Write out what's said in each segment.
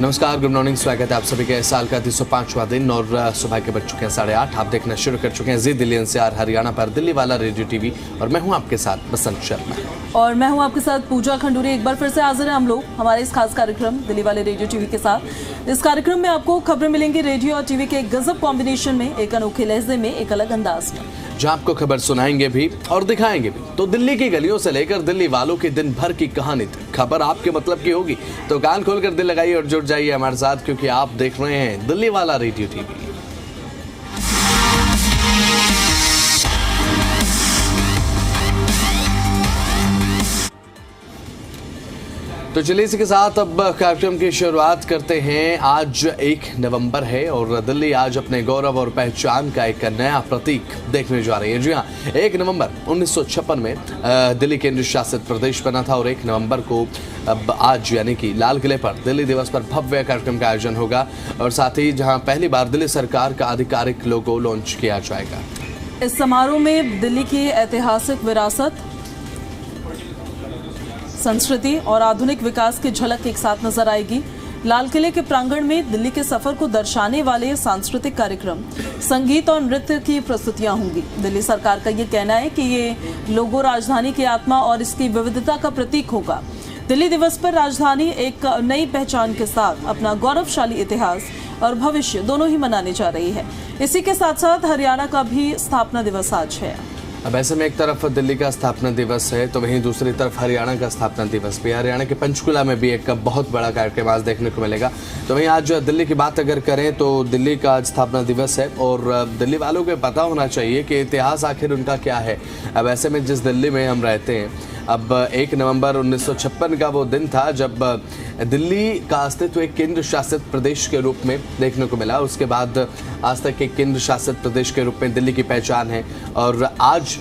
नमस्कार, good morning. स्वागत है आप सभी के। साल का 305वां दिन और सुबह के बज चुके हैं 8:30। आप देखना शुरू कर चुके हैं जी दिल्ली एनसीआर हरियाणा पर दिल्ली वाला रेडियो टीवी और मैं हूं आपके साथ बसंत शर्मा और मैं हूं आपके साथ पूजा खंडूरी। एक बार फिर से हाजिर हैं हम लोग हमारे इस खास कार्यक्रम दिल्ली वाले रेडियो टीवी के साथ। इस कार्यक्रम में आपको खबरें मिलेंगी रेडियो और टीवी के एक गजब कॉम्बिनेशन में, एक अनोखे लहजे में, एक अलग अंदाज में, जहां आपको खबर सुनाएंगे भी और दिखाएंगे भी। तो दिल्ली की गलियों से लेकर दिल्ली वालों की दिन भर की कहानी तक खबर आपके मतलब की होगी। तो कान खोलकर दिल लगाइए और जुड़ जाइए हमारे साथ, क्योंकि आप देख रहे हैं दिल्ली वाला रेडियो टीवी। तो चलिए इसी के साथ अब कार्यक्रम की शुरुआत करते हैं। आज 1 नवंबर है और दिल्ली आज अपने गौरव और पहचान का एक नया प्रतीक देखने जा रही है। जी हाँ, 1 नवंबर 1956 में दिल्ली केंद्र शासित प्रदेश बना था और 1 नवंबर को अब आज यानी कि लाल किले पर दिल्ली दिवस पर भव्य कार्यक्रम का आयोजन होगा और साथ ही जहां पहली बार दिल्ली सरकार का आधिकारिक लोगो लॉन्च किया जाएगा। इस समारोह में दिल्ली की ऐतिहासिक विरासत, संस्कृति और आधुनिक विकास की झलक एक साथ नजर आएगी। लाल किले के प्रांगण में दिल्ली के सफर को दर्शाने वाले सांस्कृतिक कार्यक्रम, संगीत और नृत्य की प्रस्तुतियां होंगी। दिल्ली सरकार का ये कहना है कि ये लोगो राजधानी की आत्मा और इसकी विविधता का प्रतीक होगा। दिल्ली दिवस पर राजधानी एक नई पहचान के साथ अपना गौरवशाली इतिहास और भविष्य दोनों ही मनाने जा रही है। इसी के साथ साथ हरियाणा का भी स्थापना दिवस आज है। अब ऐसे में एक तरफ दिल्ली का स्थापना दिवस है तो वहीं दूसरी तरफ हरियाणा का स्थापना दिवस भी। हरियाणा के पंचकुला में भी एक बहुत बड़ा कार्यक्रम आज देखने को मिलेगा। तो वहीं आज दिल्ली की बात अगर करें तो दिल्ली का आज स्थापना दिवस है और दिल्ली वालों को पता होना चाहिए कि इतिहास आखिर उनका क्या है। अब ऐसे में जिस दिल्ली में हम रहते हैं, अब 1 नवंबर 1956 का वो दिन था जब दिल्ली का अस्तित्व एक केंद्र शासित प्रदेश के रूप में देखने को मिला। उसके बाद आज तक एक केंद्र शासित प्रदेश के रूप में दिल्ली की पहचान है और आज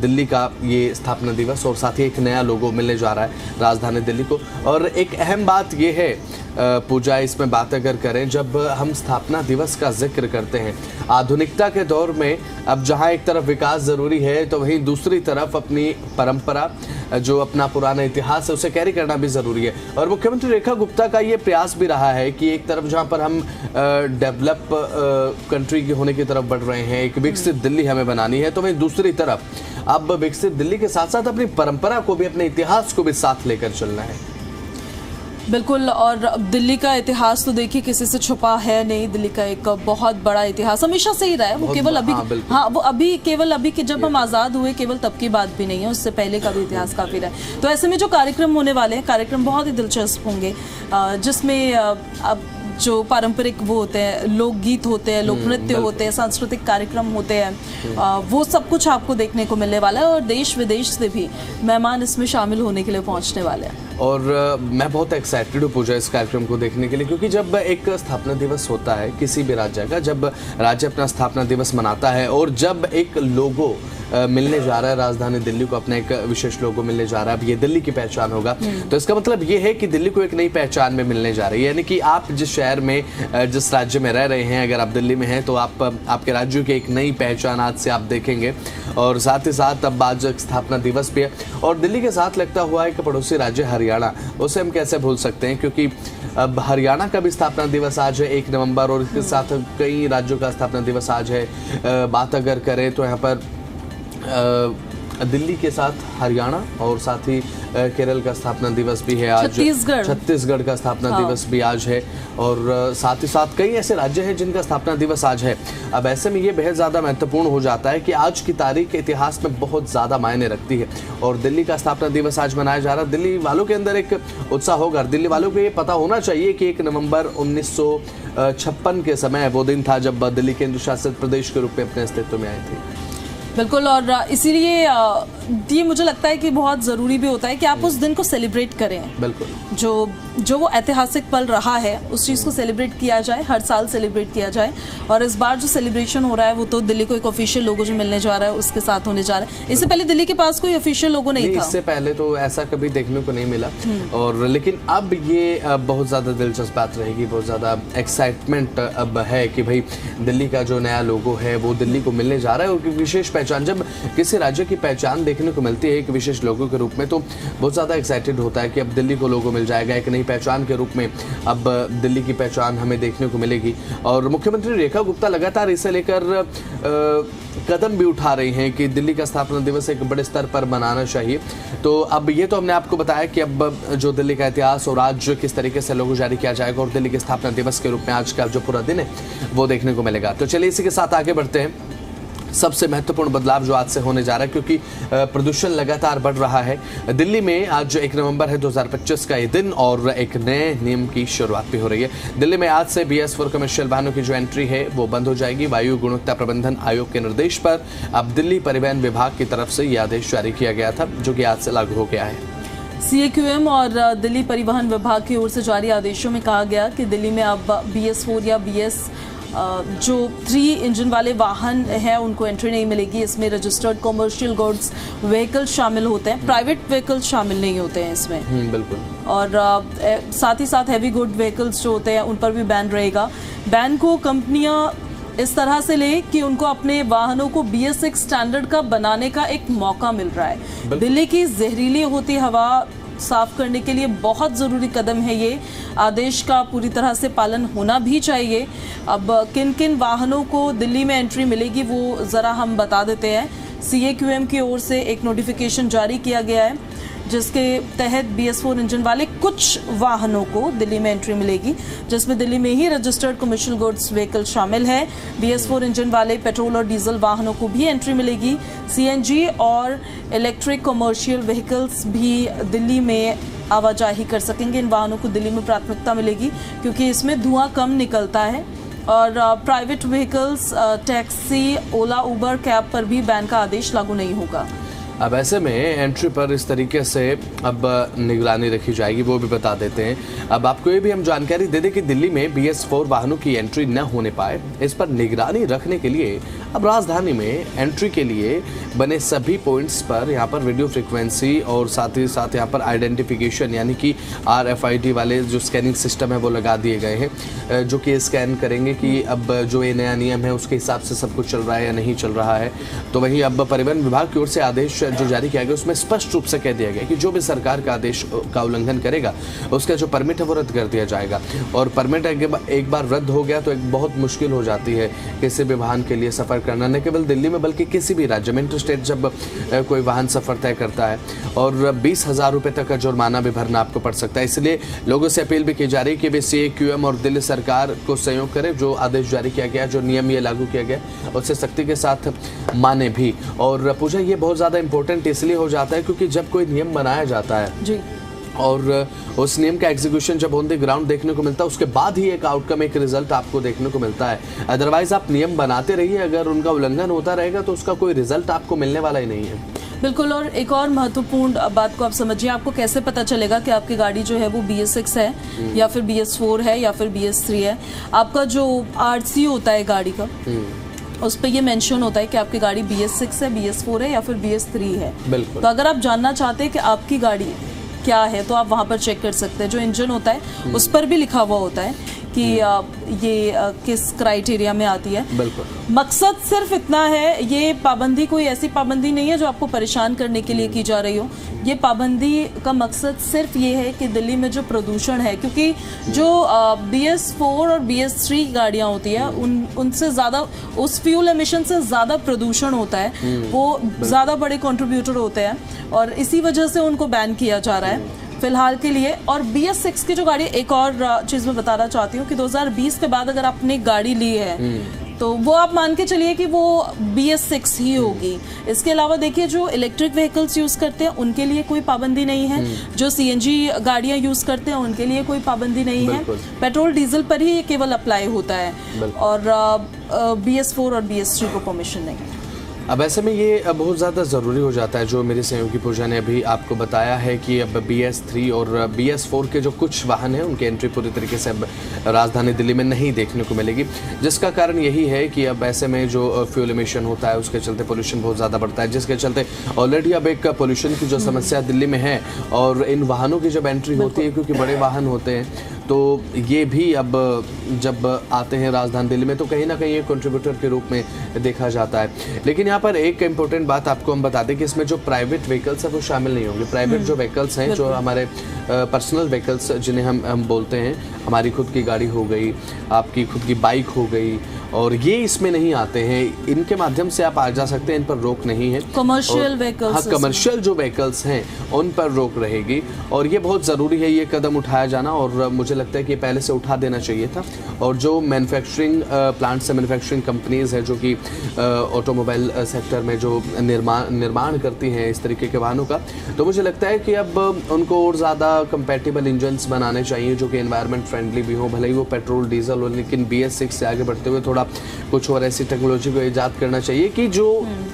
दिल्ली का ये स्थापना दिवस और साथ ही एक नया लोगो मिलने जा रहा है राजधानी दिल्ली को। और एक अहम बात ये है पूजा, इसमें बात अगर करें, जब हम स्थापना दिवस का जिक्र करते हैं आधुनिकता के दौर में, अब जहां एक तरफ विकास ज़रूरी है तो वहीं दूसरी तरफ अपनी परंपरा, जो अपना पुराना इतिहास है, उसे कैरी करना भी ज़रूरी है। और मुख्यमंत्री रेखा गुप्ता का ये प्रयास भी रहा है कि एक तरफ जहां पर हम डेवलप कंट्री की होने की तरफ बढ़ रहे हैं, एक विकसित दिल्ली हमें बनानी है, तो वहीं दूसरी तरफ अब विकसित दिल्ली के साथ साथ अपनी परंपरा को भी, अपने इतिहास को भी साथ लेकर चलना है। बिल्कुल। और दिल्ली का इतिहास तो देखिए किसी से छुपा है नहीं। दिल्ली का एक बहुत बड़ा इतिहास हमेशा से ही रहा है। वो केवल अभी वो अभी केवल अभी कि जब हम आज़ाद हुए केवल तब की बात भी नहीं है, उससे पहले का भी इतिहास काफ़ी रहा है। तो ऐसे में जो कार्यक्रम होने वाले हैं, कार्यक्रम बहुत ही दिलचस्प होंगे, जिसमें अब जो पारंपरिक वो होते हैं, लोकगीत होते हैं, लोक नृत्य होते हैं, सांस्कृतिक कार्यक्रम होते हैं, वो सब कुछ आपको देखने को मिलने वाला है और देश विदेश से भी मेहमान इसमें शामिल होने के लिए पहुंचने वाले हैं। और मैं बहुत एक्साइटेड हूँ पूजा इस कार्यक्रम को देखने के लिए, क्योंकि जब एक स्थापना दिवस होता है किसी भी राज्य का, जब राज्य अपना स्थापना दिवस मनाता है और जब एक लोगो मिलने जा रहा है राजधानी दिल्ली को, अपना एक विशेष लोगो मिलने जा रहा है, अब ये दिल्ली की पहचान होगा, तो इसका मतलब ये है कि दिल्ली को एक नई पहचान में मिलने जा रही है। यानी कि आप जिस शहर में, जिस राज्य में रह रहे हैं, अगर आप दिल्ली में हैं तो आपके राज्य की एक नई पहचान आज से आप देखेंगे। और साथ ही साथ अब आज स्थापना दिवस भी है और दिल्ली के साथ लगता हुआ एक पड़ोसी राज्य हरियाणा, उसे हम कैसे भूल सकते हैं, क्योंकि अब हरियाणा का भी स्थापना दिवस आज है 1 नवंबर और इसके साथ कई राज्यों का स्थापना दिवस आज है। बात अगर करें तो यहाँ पर दिल्ली के साथ हरियाणा और साथ ही केरल का स्थापना दिवस भी है आज, छत्तीसगढ़ का स्थापना दिवस भी आज है और साथ ही साथ कई ऐसे राज्य हैं जिनका स्थापना दिवस आज है। अब ऐसे में ये बेहद ज़्यादा महत्वपूर्ण हो जाता है कि आज की तारीख इतिहास में बहुत ज़्यादा मायने रखती है और दिल्ली का स्थापना दिवस आज मनाया जा रहा है। दिल्ली वालों के अंदर एक उत्साह होगा। दिल्ली वालों को ये पता होना चाहिए कि 1 नवंबर 1956 के समय वो दिन था जब दिल्ली केंद्र शासित प्रदेश के रूप में अपने अस्तित्व में आई थी। बिल्कुल। और इसीलिए ये मुझे लगता है कि बहुत ज़रूरी भी होता है कि आप उस दिन को सेलिब्रेट करें। बिल्कुल। जो वो ऐतिहासिक पल रहा है उस चीज़ को सेलिब्रेट किया जाए, हर साल सेलिब्रेट किया जाए। और इस बार जो सेलिब्रेशन हो रहा है वो तो दिल्ली को एक ऑफिशियल लोगो जो मिलने जा रहा है उसके साथ होने जा रहा है। इससे पहले दिल्ली के पास कोई ऑफिशियल लोगो नहीं था। इससे पहले तो ऐसा कभी देखने को नहीं मिला और लेकिन अब ये बहुत ज़्यादा दिलचस्प बात रहेगी, बहुत ज़्यादा एक्साइटमेंट अब है कि भाई दिल्ली का जो नया लोगो है वो दिल्ली को मिलने जा रहा है। और विशेष पहचान, जब किसी राज्य की पहचान देखने को मिलती है एक विशेष लोगो के रूप में, तो बहुत ज़्यादा एक्साइटेड होता है कि अब दिल्ली को लोगो मिल जाएगा, एक नई पहचान के रूप में अब दिल्ली की पहचान हमें देखने को मिलेगी। और मुख्यमंत्री रेखा गुप्ता लगातार इसे लेकर कदम भी उठा रही हैं कि दिल्ली का स्थापना दिवस एक बड़े स्तर पर मनाना चाहिए। तो अब ये तो हमने आपको बताया कि अब जो दिल्ली का इतिहास और आज किस तरीके से लोगो जारी किया जाएगा और दिल्ली के स्थापना दिवस के रूप में आज का जो पूरा दिन है वो देखने को मिलेगा। तो चलिए इसी के साथ आगे बढ़ते हैं। सबसे महत्वपूर्ण बदलाव जो आज से होने जा रहा है, क्योंकि प्रदूषण लगातार बढ़ रहा है। दिल्ली में आज 1 नवंबर है 2025 का ये दिन और एक नए नियम की शुरुआत भी हो रही है। दिल्ली में आज से BS4 कमर्शियल वाहनों की जो एंट्री है वो बंद हो जाएगी। वायु गुणवत्ता प्रबंधन आयोग के निर्देश पर अब दिल्ली परिवहन विभाग की तरफ से यह आदेश जारी किया गया था, जो कि आज से लागू हो गया है। CAQM और दिल्ली परिवहन विभाग की ओर से जारी आदेशों में कहा गया कि दिल्ली में अब BS4 या BS जो 3 इंजन वाले वाहन हैं उनको एंट्री नहीं मिलेगी। इसमें रजिस्टर्ड कमर्शियल गुड्स व्हीकल शामिल होते हैं, प्राइवेट व्हीकल्स शामिल नहीं होते हैं इसमें। बिल्कुल। और साथ ही साथ हैवी गुड व्हीकल्स जो होते हैं उन पर भी बैन रहेगा। बैन को कंपनियां इस तरह से ले कि उनको अपने वाहनों को BS6 स्टैंडर्ड का बनाने का एक मौका मिल रहा है। दिल्ली की जहरीली होती हवा साफ करने के लिए बहुत ज़रूरी कदम है ये। आदेश का पूरी तरह से पालन होना भी चाहिए। अब किन किन वाहनों को दिल्ली में एंट्री मिलेगी वो ज़रा हम बता देते हैं। CAQM की ओर से एक नोटिफिकेशन जारी किया गया है जिसके तहत BS4 इंजन वाले कुछ वाहनों को दिल्ली में एंट्री मिलेगी, जिसमें दिल्ली में ही रजिस्टर्ड कमर्शियल गुड्स व्हीकल शामिल है। BS4 इंजन वाले पेट्रोल और डीजल वाहनों को भी एंट्री मिलेगी। CNG और इलेक्ट्रिक कमर्शियल व्हीकल्स भी दिल्ली में आवाजाही कर सकेंगे। इन वाहनों को दिल्ली में प्राथमिकता मिलेगी क्योंकि इसमें धुआं कम निकलता है। और प्राइवेट व्हीकल्स, टैक्सी, ओला, उबर, कैब पर भी बैन का आदेश लागू नहीं होगा। अब ऐसे में एंट्री पर इस तरीके से अब निगरानी रखी जाएगी, वो भी बता देते हैं। अब आपको ये भी हम जानकारी दे दें कि दिल्ली में BS4 वाहनों की एंट्री न होने पाए, इस पर निगरानी रखने के लिए अब राजधानी में एंट्री के लिए बने सभी पॉइंट्स पर यहाँ पर रेडियो फ्रिक्वेंसी और साथ ही साथ यहाँ पर आइडेंटिफिकेशन यानी कि RFID वाले जो स्कैनिंग सिस्टम है वो लगा दिए गए हैं, जो कि स्कैन करेंगे कि अब जो ये नया नियम है उसके हिसाब से सब कुछ चल रहा है या नहीं चल रहा है। तो वहीं अब परिवहन विभाग की ओर से आदेश जो जारी किया गया उसमें स्पष्ट रूप से कह दिया गया कि जो भी सरकार का आदेश का उल्लंघन करेगा उसका जो परमिट है वो रद्द कर दिया जाएगा। और परमिट एक बार रद्द हो गया तो एक बहुत मुश्किल हो जाती है किसी भी वाहन के लिए सफ़र करना, न केवल दिल्ली में बल्कि किसी भी राज्य में। इंटरस्टेट जब कोई वाहन सफ़र तय करता है और 20,000 रुपये तक का जुर्माना भी भरना आपको पड़ सकता है। इसलिए लोगों से अपील भी की जा रही है कि वे CAQM और दिल्ली सरकार को सहयोग करें। जो आदेश जारी किया गया, जो नियम ये लागू किया गया उससे सख्ती के साथ माने भी। और पूजा ये बहुत ज़्यादा इंपॉर्टेंट इसलिए हो जाता है क्योंकि जब कोई नियम बनाया जाता है जी और उस नियम का एग्जीक्यूशन जब ऑन द ग्राउंड देखने को मिलता है उसके बाद ही एक आउटकम, एक रिजल्ट आपको देखने को मिलता है। अदरवाइज आप नियम बनाते रहिए, अगर उनका उल्लंघन होता रहेगा तो उसका कोई रिजल्ट आपको मिलने वाला ही नहीं है। बिल्कुल। और एक और महत्वपूर्ण बात को आप समझिए, आपको कैसे पता चलेगा कि आपकी गाड़ी जो है वो BS6 है या फिर BS4 है या फिर BS3 है। आपका जो RC होता है गाड़ी का उस पर ये मेंशन होता है कि आपकी गाड़ी BS6 है, BS4 है या फिर BS3 है। बिल्कुल। तो अगर आप जानना चाहते हैं कि आपकी गाड़ी क्या है तो आप वहाँ पर चेक कर सकते हैं। जो इंजन होता है उस पर भी लिखा हुआ होता है कि ये किस क्राइटेरिया में आती है। बिल्कुल। मकसद सिर्फ इतना है, ये पाबंदी कोई ऐसी पाबंदी नहीं है जो आपको परेशान करने के लिए की जा रही हो। ये पाबंदी का मकसद सिर्फ ये है कि दिल्ली में जो प्रदूषण है, क्योंकि जो BS4 और BS3 गाड़ियाँ होती है उनसे ज़्यादा, उस फ्यूल एमिशन से ज़्यादा प्रदूषण होता है, वो ज़्यादा बड़े कंट्रीब्यूटर होते हैं और इसी वजह से उनको बैन किया जा रहा है फिलहाल के लिए। और BS6 की जो गाड़ी, एक और चीज़ मैं बताना चाहती हूँ कि 2020 के बाद अगर आपने गाड़ी ली है तो वो आप मान के चलिए कि वो BS6 ही होगी। इसके अलावा देखिए जो इलेक्ट्रिक व्हीकल्स यूज़ करते हैं उनके लिए कोई पाबंदी नहीं है, जो CNG गाड़ियाँ यूज़ करते हैं उनके लिए कोई पाबंदी नहीं है। पेट्रोल डीजल पर ही केवल अप्लाई होता है और BS4 और BS3 को परमिशन नहीं है। अब ऐसे में ये बहुत ज़्यादा ज़रूरी हो जाता है, जो मेरी सहयोगी पूजा ने अभी आपको बताया है कि अब BS3 और BS4 के जो कुछ वाहन हैं उनकी एंट्री पूरी तरीके से अब राजधानी दिल्ली में नहीं देखने को मिलेगी, जिसका कारण यही है कि अब ऐसे में जो फ्यूल एमिशन होता है उसके चलते पोल्यूशन बहुत ज़्यादा बढ़ता है, जिसके चलते ऑलरेडी अब एक पोल्यूशन की जो समस्या दिल्ली में है और इन वाहनों की जब एंट्री होती है, क्योंकि बड़े वाहन होते हैं तो ये भी अब जब आते हैं राजधानी दिल्ली में तो कहीं ना कहीं एक कंट्रीब्यूटर के रूप में देखा जाता है। लेकिन यहाँ पर एक इम्पोर्टेंट बात आपको हम बता दें कि इसमें जो प्राइवेट व्हीकल्स है वो शामिल नहीं होंगे। प्राइवेट जो व्हीकल्स हैं, जो हमारे पर्सनल व्हीकल्स जिन्हें हम बोलते हैं, हमारी खुद की गाड़ी हो गई, आपकी खुद की बाइक हो गई, और ये इसमें नहीं आते हैं। इनके माध्यम से आप आ जा सकते हैं, इन पर रोक नहीं है। कमर्शियल व्हीकल्स, हाँ, कमर्शियल जो व्हीकल्स हैं उन पर रोक रहेगी, और ये बहुत ज़रूरी है ये कदम उठाया जाना, और मुझे लगता है कि पहले से उठा देना चाहिए था। और जो मैन्युफैक्चरिंग प्लांट्स से मैन्युफैक्चरिंग कंपनीज़ हैं जो कि ऑटोमोबाइल सेक्टर में जो निर्माण करती हैं इस तरीके के वाहनों का, तो मुझे लगता है कि अब उनको और ज़्यादा कंपैटिबल इंजन्स बनाने चाहिए जो कि एनवायरनमेंट फ्रेंडली भी हो, भले ही वो पेट्रोल डीजल हो, लेकिन BS6 से आगे बढ़ते हुए थोड़ा कुछ और ऐसी टेक्नोलॉजी को इजाद करना चाहिए कि जो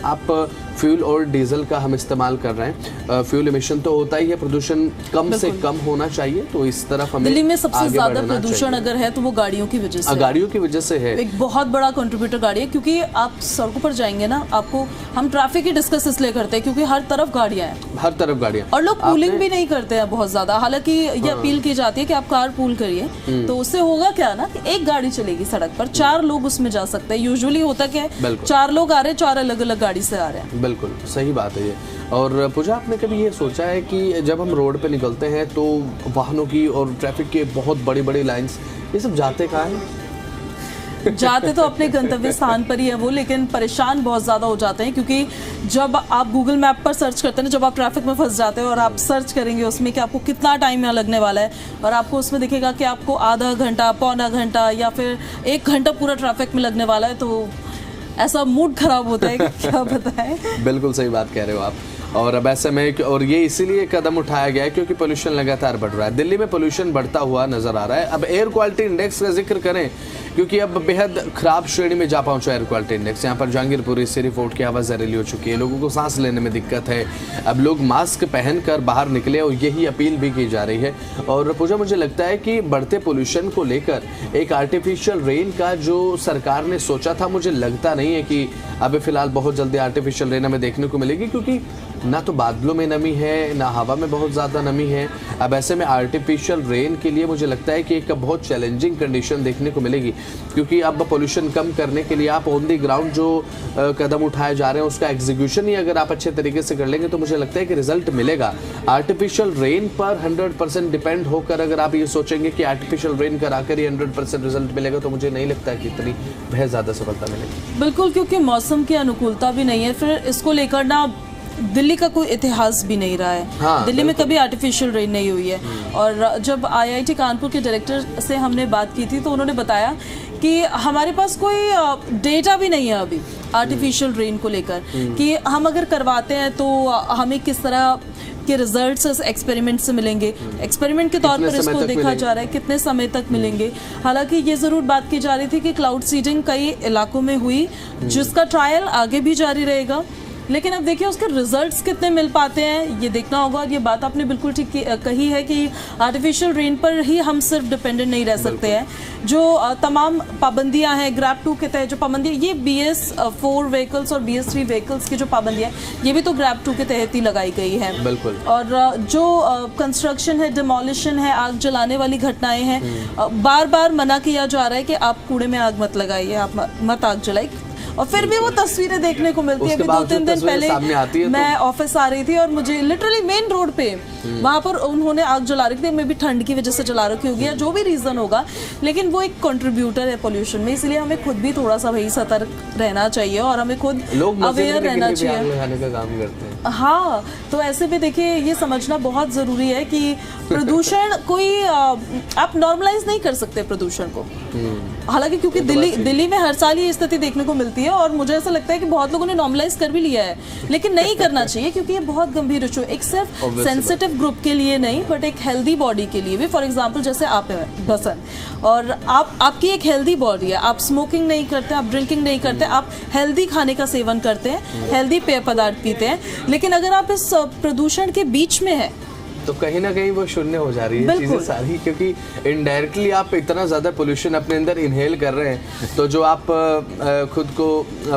आप फ्यूल और डीजल का हम इस्तेमाल कर रहे हैं, फ्यूल एमिशन तो होता ही है, प्रदूषण कम से कम होना चाहिए, तो इस तरफ हमें दिल्ली में सबसे ज्यादा प्रदूषण अगर है तो वो गाड़ियों की वजह से, गाड़ियों की वजह से है। एक बहुत बड़ा कंट्रीब्यूटर गाड़ी है, क्योंकि आप सड़कों पर जाएंगे ना, आपको हम ट्रैफिक ही डिस्कस इसलिए करते हैं क्योंकि हर तरफ गाड़ियां हैं, हर तरफ गाड़ियां, और लोग पूलिंग भी नहीं करते हैं बहुत ज्यादा। हालांकि ये अपील की जाती है कि आप कार पूल करिए, तो उससे होगा क्या ना कि एक गाड़ी चलेगी सड़क पर, 4 लोग उसमें जा सकते हैं। यूजुअली होता क्या है, 4 लोग आ रहे हैं, 4 अलग अलग गाड़ी से आ रहे हैं। बिल्कुल सही बात है ये। और पूजा, आपने कभी ये सोचा है कि जब हम रोड पे निकलते हैं तो वाहनों की और ट्रैफिक की बहुत बड़ी बड़ी लाइंस, ये सब जाते कहाँ हैं? जाते तो अपने गंतव्य स्थान पर ही है वो, लेकिन परेशान बहुत ज़्यादा हो जाते हैं, क्योंकि जब आप गूगल मैप पर सर्च करते हैं, जब आप ट्रैफिक में फंस जाते हैं और आप सर्च करेंगे उसमें कि आपको कितना टाइम यहाँ लगने वाला है, और आपको उसमें दिखेगा कि आपको आधा घंटा, पौना घंटा या फिर 1 घंटा पूरा ट्रैफिक में लगने वाला है, तो ऐसा मूड खराब होता है कि क्या बताएं। बिल्कुल सही बात कह रहे हो आप। और अब ऐसे में, और ये इसीलिए कदम उठाया गया है क्योंकि पोल्यूशन लगातार बढ़ रहा है। दिल्ली में पोल्यूशन बढ़ता हुआ नजर आ रहा है। अब एयर क्वालिटी इंडेक्स का जिक्र करें, क्योंकि अब बेहद खराब श्रेणी में जा पहुंचा एयर क्वालिटी इंडेक्स। यहाँ पर जहांगीरपुरी, सिरी फोर्ट की हवा जहरीली हो चुकी है, लोगों को सांस लेने में दिक्कत है। अब लोग मास्क पहनकर बाहर निकले, और यही अपील भी की जा रही है। और पूजा, मुझे लगता है कि बढ़ते पोल्यूशन को लेकर एक आर्टिफिशियल रेन का जो सरकार ने सोचा था, मुझे लगता नहीं है कि अभी फिलहाल बहुत जल्दी आर्टिफिशियल रेन हमें देखने को मिलेगी, क्योंकि ना तो बादलों में नमी है, ना हवा में बहुत ज़्यादा नमी है। अब ऐसे में आर्टिफिशियल रेन के लिए मुझे लगता है कि एक बहुत चैलेंजिंग कंडीशन देखने को मिलेगी, क्योंकि अब पोल्यूशन कम करने के लिए आप ऑन दी ग्राउंड जो कदम उठाए जा रहे हैं उसका एग्जीक्यूशन ही अगर आप अच्छे तरीके से कर लेंगे तो मुझे लगता है कि रिजल्ट मिलेगा। आर्टिफिशियल रेन पर 100% डिपेंड होकर अगर आप ये सोचेंगे कि आर्टिफिशियल रेन कराकर ही 100% रिजल्ट मिलेगा, तो मुझे नहीं लगता कि इतनी बहुत ज़्यादा सफलता मिलेगी। बिल्कुल, क्योंकि मौसम की अनुकूलता भी नहीं है, फिर इसको लेकर ना दिल्ली का कोई इतिहास भी नहीं रहा है। हाँ, दिल्ली में कभी आर्टिफिशियल रेन नहीं हुई है। और जब IIT कानपुर के डायरेक्टर से हमने बात की थी तो उन्होंने बताया कि हमारे पास कोई डेटा भी नहीं है अभी आर्टिफिशियल रेन को लेकर, कि हम अगर करवाते हैं तो हमें किस तरह के रिजल्ट्स एक्सपेरिमेंट से मिलेंगे, एक्सपेरिमेंट के तौर पर इसको देखा जा रहा है, कितने समय तक मिलेंगे। हालांकि ये ज़रूर बात की जा रही थी कि क्लाउड सीडिंग कई इलाकों में हुई, जिसका ट्रायल आगे भी जारी रहेगा, लेकिन अब देखिए उसके रिजल्ट्स कितने मिल पाते हैं ये देखना होगा। और ये बात आपने बिल्कुल ठीक कही है कि आर्टिफिशियल रेन पर ही हम सिर्फ डिपेंडेंट नहीं रह सकते हैं। जो तमाम पाबंदियां हैं ग्रैब 2 के तहत, जो पाबंदियां, ये BS4 व्हीकल्स और BS3 व्हीकल्स की जो पाबंदियां ये भी तो ग्रैब 2 के तहत ही लगाई गई है। बिल्कुल। और जो कंस्ट्रक्शन है, डिमोलिशन है, आग जलाने वाली घटनाएं हैं, बार बार मना किया जा रहा है कि आप कूड़े में आग मत लगाइए, आप मत आग जलाइए, और फिर भी वो तस्वीरें देखने को मिलती है। अभी 2-3 दिन पहले मैं ऑफिस आ रही थी और मुझे लिटरली मेन रोड पे वहां पर उन्होंने आग जला रखी थी, मे भी ठंड की वजह से जला रखी होगी या जो भी रीजन होगा, लेकिन वो एक कंट्रीब्यूटर है पोल्यूशन में, इसलिए हमें खुद भी थोड़ा सा भाई सतर्क रहना चाहिए और हमें खुद अवेयर रहना चाहिए। हाँ, तो ऐसे में देखिए ये समझना बहुत जरूरी है कि प्रदूषण कोई आप नॉर्मलाइज नहीं कर सकते प्रदूषण को। हालांकि क्योंकि दिल्ली में हर साल ये स्थिति देखने को मिलती है और मुझे ऐसा लगता है कि बहुत लोगों ने नॉर्मलाइज कर भी लिया है, लेकिन नहीं करना चाहिए क्योंकि ये बहुत गंभीर इशू है, एक सिर्फ सेंसिटिव ग्रुप के लिए नहीं बट एक हेल्दी बॉडी के लिए भी। फॉर एग्जाम्पल जैसे आप हैं बसन और आपकी एक हेल्दी बॉडी है, आप स्मोकिंग नहीं करते, आप ड्रिंकिंग नहीं करते, आप हेल्दी खाने का सेवन करते हैं, हेल्दी पेय पदार्थ पीते हैं, लेकिन अगर आप इस प्रदूषण के बीच में है तो कहीं ना कहीं वो शून्य हो जा रही है चीजें सारी, क्योंकि इनडायरेक्टली आप इतना ज्यादा पोल्यूशन अपने अंदर इनहेल कर रहे हैं, तो जो आप खुद को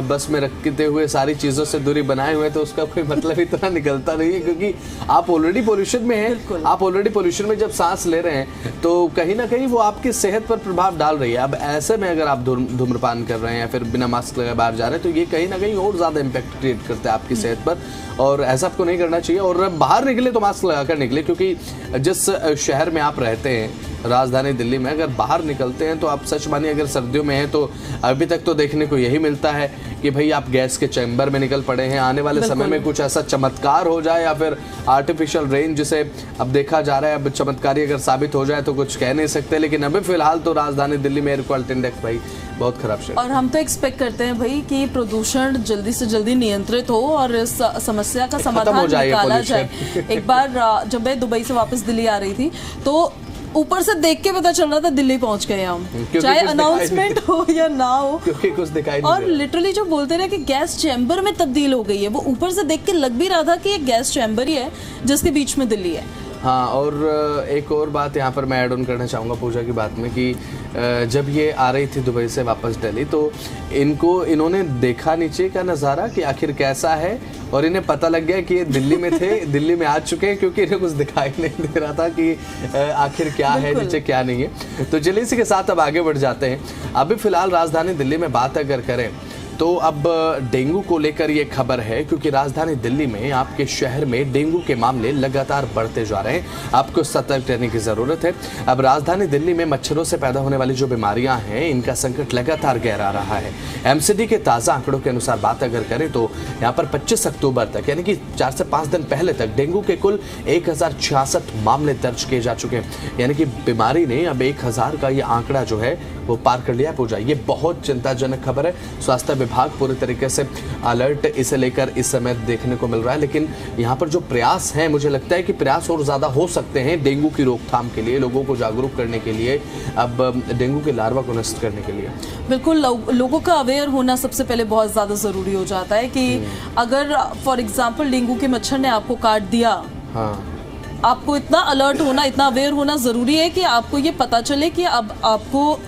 बस में रखते हुए सारी चीजों से दूरी बनाए हुए, तो उसका कोई मतलब इतना निकलता नहीं है, क्योंकि आप ऑलरेडी पोल्यूशन में हैं। आप ऑलरेडी पोल्यूशन में जब सांस ले रहे हैं तो कहीं ना कहीं वो आपकी सेहत पर प्रभाव डाल रही है। अब ऐसे में अगर आप धूम्रपान कर रहे हैं या फिर बिना मास्क लगाए बाहर जा रहे हैं, तो ये कहीं ना कहीं और ज्यादा इम्पैक्ट क्रिएट करता है आपकी सेहत पर, और ऐसा आपको नहीं करना चाहिए। और बाहर निकले तो मास्क लगाकर निकले, क्योंकि जिस शहर में आप रहते हैं, राजधानी दिल्ली में, अगर बाहर निकलते हैं तो आप सच मानिए अगर सर्दियों में हैं तो अभी तक तो देखने को यही मिलता है कि भाई आप गैस के चैम्बर में निकल पड़े हैं। आने वाले समय में कुछ ऐसा चमत्कार हो जाए या फिर आर्टिफिशियल रेन जिसे अब देखा जा रहा है, अब चमत्कारी अगर साबित हो जाए तो कुछ कह नहीं सकते, लेकिन अभी फिलहाल तो राजधानी दिल्ली में एयर क्वालिटी इंडेक्स भाई बहुत खराब है। और हम तो एक्सपेक्ट करते हैं भाई कि प्रदूषण जल्दी से जल्दी नियंत्रित हो और इस समस्या का समाधान निकाला जाए। एक बार जब मैं दुबई से वापस दिल्ली आ रही थी तो ऊपर से देख के पता चल रहा था दिल्ली पहुंच गए हम, चाहे अनाउंसमेंट हो या ना हो, क्योंकि कुछ दिखाई नहीं। और लिटरली जो बोलते रहे कि गैस चैम्बर में तब्दील हो गई है, वो ऊपर से देख के लग भी रहा था कि ये गैस चैम्बर ही है जिसके बीच में दिल्ली है। हाँ, और एक और बात यहाँ पर मैं ऐड ऑन करना चाहूँगा पूजा की बात में कि जब ये आ रही थी दुबई से वापस दिल्ली, तो इन्होंने देखा नीचे का नज़ारा कि आखिर कैसा है, और इन्हें पता लग गया कि ये दिल्ली में थे, दिल्ली में आ चुके हैं, क्योंकि इन्हें कुछ दिखाई नहीं दे रहा था कि आखिर क्या है नीचे क्या नहीं है। तो चलिए इसी के साथ अब आगे बढ़ जाते हैं। अभी फिलहाल राजधानी दिल्ली में बात अगर करें तो अब डेंगू को लेकर ये खबर है, क्योंकि राजधानी दिल्ली में आपके शहर में डेंगू के मामले लगातार बढ़ते जा रहे हैं। आपको सतर्क रहने की ज़रूरत है। अब राजधानी दिल्ली में मच्छरों से पैदा होने वाली जो बीमारियां हैं, इनका संकट लगातार गहरा रहा है। एमसीडी के ताज़ा आंकड़ों के अनुसार बात अगर करें तो यहाँ पर 25 अक्टूबर तक, यानी कि 4 से 5 दिन पहले तक, डेंगू के कुल 1066 मामले दर्ज किए जा चुके हैं। यानी कि बीमारी ने अब 1000 का ये आंकड़ा जो है वो पार कर लिया। पूजा, ये बहुत चिंताजनक खबर है। स्वास्थ्य विभाग पूरी तरीके से अलर्ट इसे लेकर इस समय देखने को मिल रहा है, लेकिन यहाँ पर जो प्रयास हैं, मुझे लगता है कि प्रयास और ज़्यादा हो सकते हैं डेंगू की रोकथाम के लिए, लोगों को जागरूक करने के लिए, अब डेंगू के लार्वा को नष्ट करने के लिए। बिल्कुल, लोगों का अवेयर होना सबसे पहले बहुत ज़्यादा ज़रूरी हो जाता है कि अगर फॉर एग्जाम्पल डेंगू के मच्छर ने आपको काट दिया, हाँ, आपको इतना अलर्ट होना, इतना अवेयर होना ज़रूरी है कि आपको ये पता चले कि अब आपको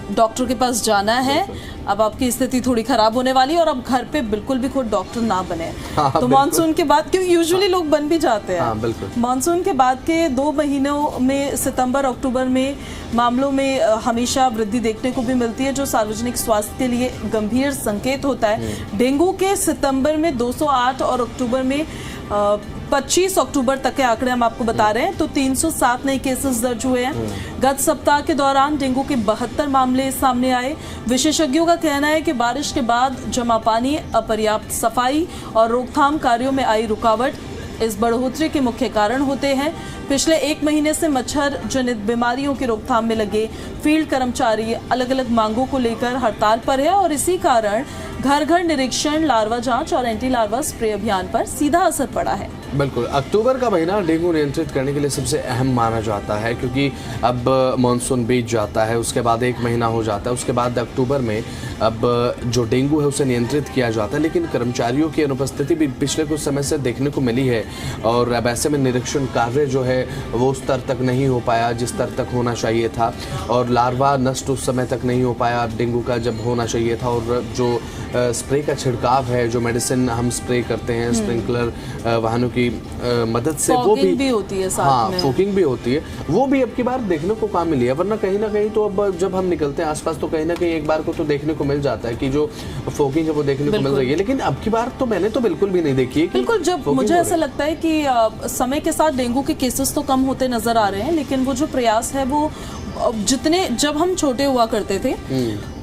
डॉक्टर के पास जाना है, अब आपकी स्थिति थोड़ी खराब होने वाली है, और अब घर पे बिल्कुल भी खुद डॉक्टर ना बने। हाँ, तो मानसून के बाद, क्योंकि यूजुअली लोग बन भी जाते हैं, हाँ, बिल्कुल। मानसून के बाद के 2 महीनों में, सितंबर अक्टूबर में मामलों में हमेशा वृद्धि देखने को भी मिलती है, जो सार्वजनिक स्वास्थ्य के लिए गंभीर संकेत होता है। डेंगू के सितंबर में 208 और अक्टूबर में 25 अक्टूबर तक के आंकड़े हम आपको बता रहे हैं, तो 307 नए केसेस दर्ज हुए हैं। गत सप्ताह के दौरान डेंगू के 72 मामले सामने आए। विशेषज्ञों का कहना है कि बारिश के बाद जमा पानी, अपर्याप्त सफाई और रोकथाम कार्यों में आई रुकावट इस बढ़ोतरी के मुख्य कारण होते हैं। पिछले 1 महीने से मच्छर जनित बीमारियों की रोकथाम में लगे फील्ड कर्मचारी अलग अलग मांगों को लेकर हड़ताल पर है, और इसी कारण घर घर निरीक्षण, लार्वा जांच और एंटी लार्वा स्प्रे अभियान पर सीधा असर पड़ा है। बिल्कुल, अक्टूबर का महीना डेंगू नियंत्रित करने के लिए सबसे अहम माना जाता है, क्योंकि अब मानसून बीत जाता है, उसके बाद 1 महीना हो जाता है, उसके बाद अक्टूबर में अब जो डेंगू है उसे नियंत्रित किया जाता है। लेकिन कर्मचारियों की अनुपस्थिति भी पिछले कुछ समय से देखने को मिली है, और अब ऐसे में निरीक्षण कार्य जो है वो उस स्तर तक नहीं हो पाया जिस स्तर तक होना चाहिए था, और लार्वा नष्ट उस समय तक नहीं हो पाया डेंगू का जब होना चाहिए था। और जो स्प्रे का छिड़काव है, जो मेडिसिन हम स्प्रे करते हैं स्प्रिंकलर वाहनों की मदद से, वो भी होती है साथ में। हाँ, फोकिंग भी होती है, वो भी अब की बार देखने को कहाँ मिली है। वरना कहीं ना कहीं तो अब जब हम निकलते हैं आसपास तो कहीं ना कहीं एक बार को तो देखने को मिल जाता है कि जो फोकिंग है वो देखने को मिल रही है, लेकिन अब की बार तो मैंने तो बिल्कुल भी नहीं देखी है। बिल्कुल, जब मुझे ऐसा लगता है कि समय के साथ डेंगू के केसेस तो कम होते नजर आ रहे हैं, लेकिन वो जो प्रयास है वो जितने, जब हम छोटे हुआ करते थे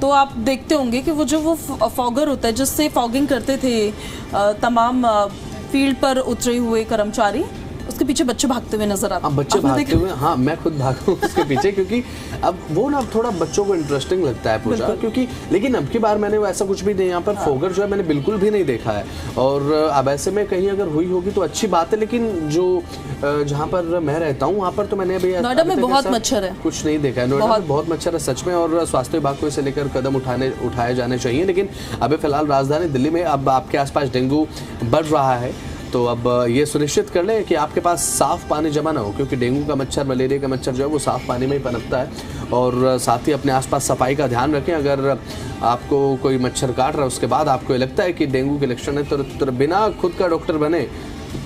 तो आप देखते होंगे कि वो जो वो फॉगर होता है जिससे फॉगिंग करते थे तमाम फील्ड पर उतरे हुए कर्मचारी, उसके पीछे बच्चे भागते हुए नजर आते हैं। बच्चे भागते हुए, हाँ, मैं खुद भागा हूँ उसके पीछे, क्योंकि अब वो ना थोड़ा बच्चों को इंटरेस्टिंग लगता है पूजा, क्योंकि लेकिन अब की बार मैंने ऐसा कुछ भी नहीं, यहाँ पर फोगर जो है मैंने बिल्कुल भी नहीं देखा है। और अब ऐसे में कहीं अगर हुई होगी तो अच्छी बात है, लेकिन जो जहाँ पर मैं रहता हूँ वहाँ पर तो मैंने अभी नोएडा में बहुत मच्छर है, कुछ नहीं देखा है। नोएडा में बहुत मच्छर है सच में, और स्वास्थ्य विभाग को इसे लेकर कदम उठाए जाने चाहिए। लेकिन अभी फिलहाल राजधानी दिल्ली में अब आपके आसपास डेंगू बढ़ रहा है, तो अब ये सुनिश्चित कर लें कि आपके पास साफ़ पानी जमा ना हो, क्योंकि डेंगू का मच्छर, मलेरिया का मच्छर जो है वो साफ़ पानी में ही पनपता है। और साथ ही अपने आसपास सफाई का ध्यान रखें। अगर आपको कोई मच्छर काट रहा है उसके बाद आपको लगता है कि डेंगू के लक्षण है तो बिना खुद का डॉक्टर बने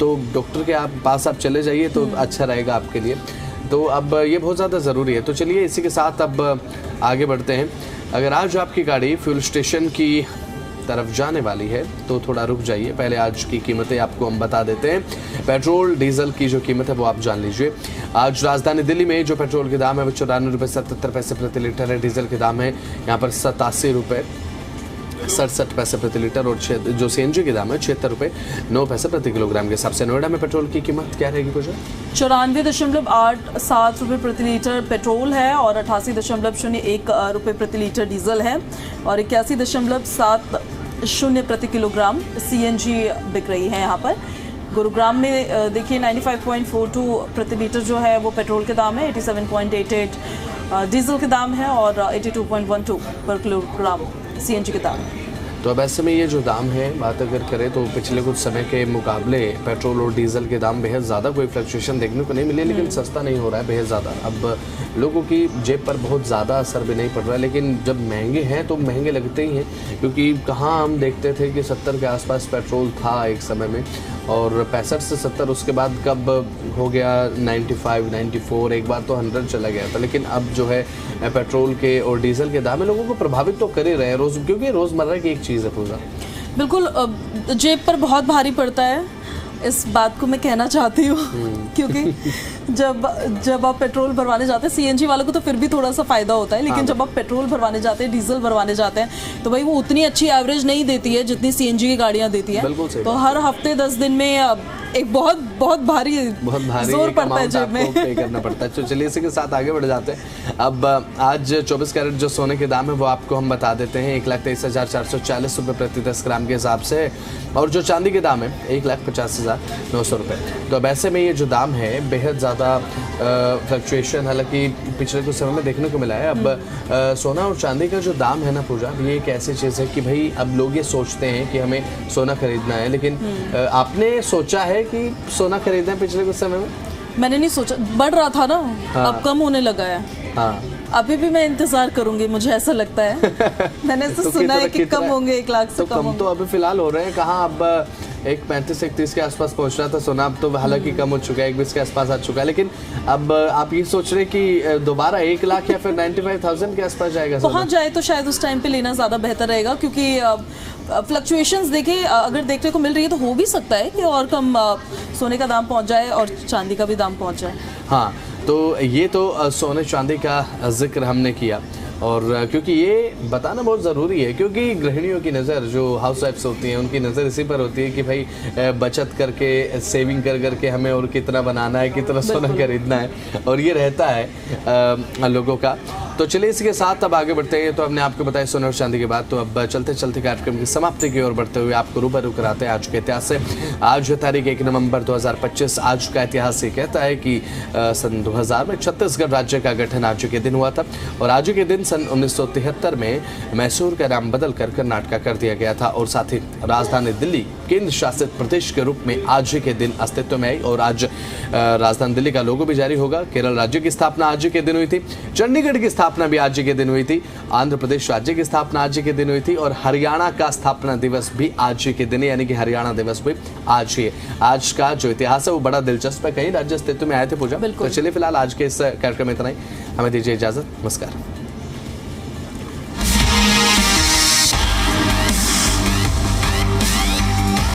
तो डॉक्टर के पास आप चले जाइए तो अच्छा रहेगा आपके लिए। तो अब ये बहुत ज़्यादा ज़रूरी है। तो चलिए इसी के साथ अब आगे बढ़ते हैं। अगर आज आपकी गाड़ी फ्यूल स्टेशन की तरफ जाने वाली है तो थोड़ा रुक जाइए। पहले आज की कीमतें आपको हम बता देते हैं। पेट्रोल डीजल की जो कीमत है वो आप जान लीजिए। आज राजधानी दिल्ली में जो पेट्रोल के दाम है वो 94 रुपये 77 पैसे प्रति लीटर है। डीजल के दाम है यहाँ पर 87 रुपये 67 पैसे प्रति लीटर। और जो सीएनजी के दाम है 76 रुपये 9 पैसे प्रति किलोग्राम के हिसाब से। नोएडा में पेट्रोल की कीमत क्या रहेगी पूजा? 94.87 रुपये प्रति लीटर पेट्रोल है और 88.01 रुपये प्रति लीटर डीजल है और 81.70 प्रति किलोग्राम सीएनजी बिक रही है यहाँ पर। गुरुग्राम में देखिए 95.42 प्रति लीटर जो है वो पेट्रोल के दाम है, 87.88 डीजल के दाम है और 82.12 पर किलोग्राम सीएनजी के दाम है। तो अब ऐसे में ये जो दाम है बात अगर करें तो पिछले कुछ समय के मुकाबले पेट्रोल और डीजल के दाम बेहद ज़्यादा कोई फ्लक्चुएशन देखने को नहीं मिले, लेकिन सस्ता नहीं हो रहा है बेहद ज़्यादा। अब लोगों की जेब पर बहुत ज़्यादा असर भी नहीं पड़ रहा है, लेकिन जब महंगे हैं तो महंगे लगते ही हैं, क्योंकि कहाँ हम देखते थे कि 70 के आसपास पेट्रोल था एक समय में और 65 से 70, उसके बाद कब हो गया 95, 94, एक बार तो 100 चला गया था। लेकिन अब जो है पेट्रोल के और डीजल के दाम लोगों को प्रभावित तो कर ही रहे हैं रोज़, क्योंकि रोज़मर्रा की एक चीज़ है पूजा। बिल्कुल जेब पर बहुत भारी पड़ता है, इस बात को मैं कहना चाहती हूँ क्योंकि जब आप पेट्रोल भरवाने जाते हैं, सीएनजी वालों को तो फिर भी थोड़ा सा फायदा होता है, लेकिन जब आप पेट्रोल भरवाने जाते हैं, डीजल भरवाने जाते हैं तो भाई वो उतनी अच्छी एवरेज नहीं देती है जितनी सीएनजी की गाड़ियाँ देती हैं। तो हर हफ्ते 10 दिन में एक बहुत भारी जोर पड़ता है जेब में, पे करना पड़ता है। तो चलिए इसी के साथ आगे बढ़ जाते हैं। अब आज 24 कैरेट जो सोने के दाम है वो आपको हम बता देते हैं। 1,23,440 रुपये प्रति 10 ग्राम के हिसाब से, और जो चांदी के दाम है 1,50,900 रुपये। तो अब ऐसे में ये जो दाम है बेहद ज़्यादा फ्लक्चुएशन हालांकि पिछले कुछ समय में देखने को मिला है। अब सोना और चांदी का जो दाम है ना पूजा, ये एक ऐसी चीज़ है कि भाई अब लोग ये सोचते हैं कि हमें सोना खरीदना है, लेकिन आपने सोचा है कि सोना खरीदना है पिछले कुछ समय में? मैंने नहीं सोचा, बढ़ रहा था ना। हाँ। अब कम होने लगा है। हाँ। अभी भी मैं इंतजार करूंगी, मुझे ऐसा लगता है। मैंने तो सुना है कि कम होंगे, 1 लाख से कम तो अभी फिलहाल हो रहे हैं कहाँ, अब 1,35-1,30 के आसपास पहुंच रहा था सोना, अब तो हालांकि कम हो चुका है, 1,20 के आसपास आ चुका है। लेकिन अब आप ये सोच रहे हैं कि दोबारा 1 लाख या फिर 95,000 के आसपास जाएगा? वहाँ जाए तो शायद उस टाइम पे लेना ज़्यादा बेहतर रहेगा, क्योंकि फ्लक्चुएशंस देखिए अगर देखने को मिल रही है तो हो भी सकता है कि और कम सोने का दाम पहुँच जाए और चांदी का भी दाम पहुँच जाए। हाँ, तो ये तो सोने चांदी का जिक्र हमने किया, और क्योंकि ये बताना बहुत ज़रूरी है, क्योंकि गृहिणियों की नज़र, जो हाउस वाइफ्स होती हैं, उनकी नज़र इसी पर होती है कि भाई बचत करके, सेविंग कर करके हमें और कितना बनाना है, कितना सोना खरीदना है, और ये रहता है लोगों का। तो चलिए इसी के साथ अब आगे बढ़ते हैं। तो हमने आपको बताया सोना और चांदी के बाद, तो अब चलते चलते कार्यक्रम की समाप्ति की ओर बढ़ते हुए आपको रूबरू कराते हैं आज के इतिहास से। आज तारीख 1 नवंबर 2025। आज का इतिहास ये कहता है कि सन 2000 में छत्तीसगढ़ राज्य का गठन आज के दिन हुआ था, और आज के दिन सन 1973 में मैसूर का नाम बदलकर कर्नाटक कर दिया गया था, और साथ ही राजधानी दिल्ली केंद्र शासित प्रदेश के रूप में आज के दिन अस्तित्व में आई, और आज राजधानी दिल्ली का लोगो भी जारी होगा। केरल राज्य की स्थापना आज के दिन हुई थी, चंडीगढ़ की स्थापना भी आज के दिन हुई थी, आंध्र प्रदेश राज्य की स्थापना आज के दिन हुई थी, और हरियाणा का स्थापना दिवस भी आज के दिन, यानी कि हरियाणा दिवस भी आज ही है। आज का जो इतिहास है वो बड़ा दिलचस्प है, कई राज्य अस्तित्व में आए थे पूजा। तो चलिए फिलहाल आज के इस कार्यक्रम में इतना ही, हमें दीजिए इजाजत, नमस्कार।